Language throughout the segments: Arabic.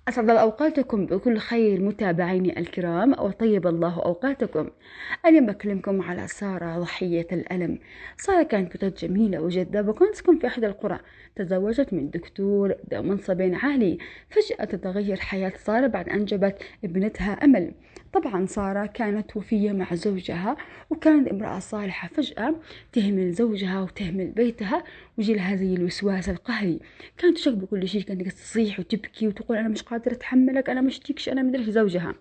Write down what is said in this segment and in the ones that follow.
أسعد الله أوقاتكم بكل خير متابعيني الكرام، وطيب الله أوقاتكم. اليوم بكلمكم على سارة ضحية الألم. سارة كانت فتاة جميلة وجذابة وكانت تسكن في إحدى القرى. تزوجت من دكتور ذو منصب عالي. فجأة تتغير حياة سارة بعد أن جابت ابنتها أمل. طبعا سارة كانت وفية مع زوجها وكانت امرأة صالحة. فجأة تهمل زوجها وتهمل بيتها ويجي لها زي الوسواس القهري. كانت تشك بكل شيء، كانت تصيح وتبكي وتقول أنا مش قادرة أتحملك، أنا مش تيكش، أنا مدري زوجها.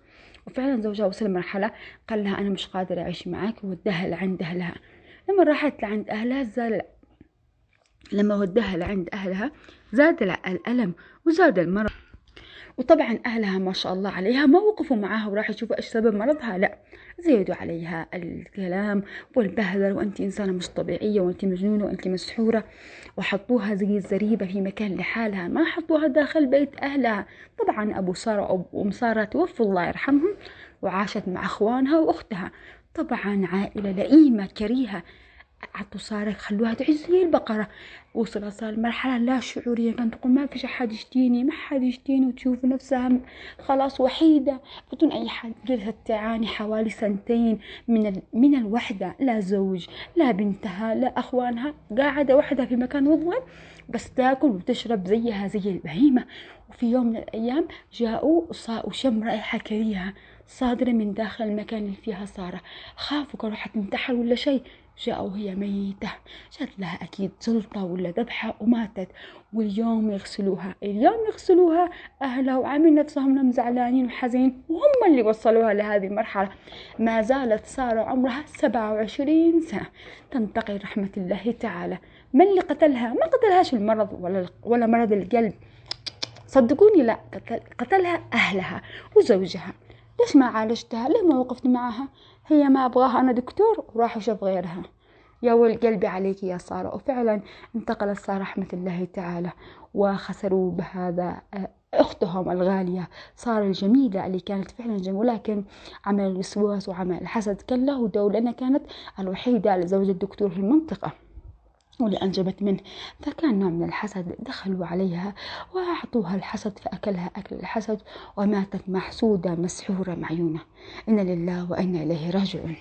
وفعلا زوجها وصل لمرحلة قال لها أنا مش قادرة أعيش معاك وودها لعند أهلها. لما راحت لعند أهلها لما ودها لعند أهلها زاد الألم وزاد المرض. وطبعا أهلها ما شاء الله عليها ما وقفوا معاها وراح يشوفوا إيش سبب مرضها، لا، زيدوا عليها الكلام والبهذل، وأنت إنسانة مش طبيعية، وأنت مجنونة، وأنت مسحورة. وحطوها زي الزريبة في مكان لحالها، ما حطوها داخل بيت أهلها. طبعا أبو سارة وأم سارة توفوا الله يرحمهم، وعاشت مع أخوانها وأختها. طبعا عائلة لئيمة كريهة. عطوا سارة خلوها تعيش زي البقرة. وصلت صار مرحلة لا شعورية، كانت تقول ما فيش أحد يشتيني، ما حد يشتيني، وتشوف نفسها خلاص وحيدة بدون أي حد. جلست تعاني حوالي سنتين من الوحدة، لا زوج لا بنتها لا أخوانها، قاعدة وحدها في مكان مظلم بس تاكل وتشرب زيها زي البهيمة. وفي يوم من الأيام جاءوا وشم رائحة كريهة صادرة من داخل المكان اللي فيها سارة. خافوا كانوا حتنتحر ولا شيء. جاءوا وهي ميتة، جات لها أكيد جلطة ولا ذبحة وماتت. واليوم يغسلوها أهلها وعاملين نفسهم انهم زعلانين وحزين، وهم اللي وصلوها لهذه المرحلة. ما زالت سارة عمرها 27 سنة تنتقي رحمة الله تعالى. من اللي قتلها؟ ما قتلهاش المرض ولا مرض القلب، صدقوني، لا، قتلها أهلها وزوجها. ليش ما عالجتها؟ ليه ما وقفت معها؟ هي ما أبغاها أنا دكتور وراح أشوف غيرها. يا ول قلبي عليك يا سارة. وفعلا انتقلت سارة رحمة الله تعالى، وخسروا بهذا أختهم الغالية سارة الجميلة اللي كانت فعلا جميلة، لكن عمل الوسواس وعمل الحسد كان له دور، لأنها كانت الوحيدة لزوج الدكتور في المنطقة واللي أنجبت منه. فكان نوع من الحسد، دخلوا عليها وأعطوها الحسد فأكلها أكل الحسد، وماتت محسودة مسحورة معيونة. إن لله وإنا إليه راجعون.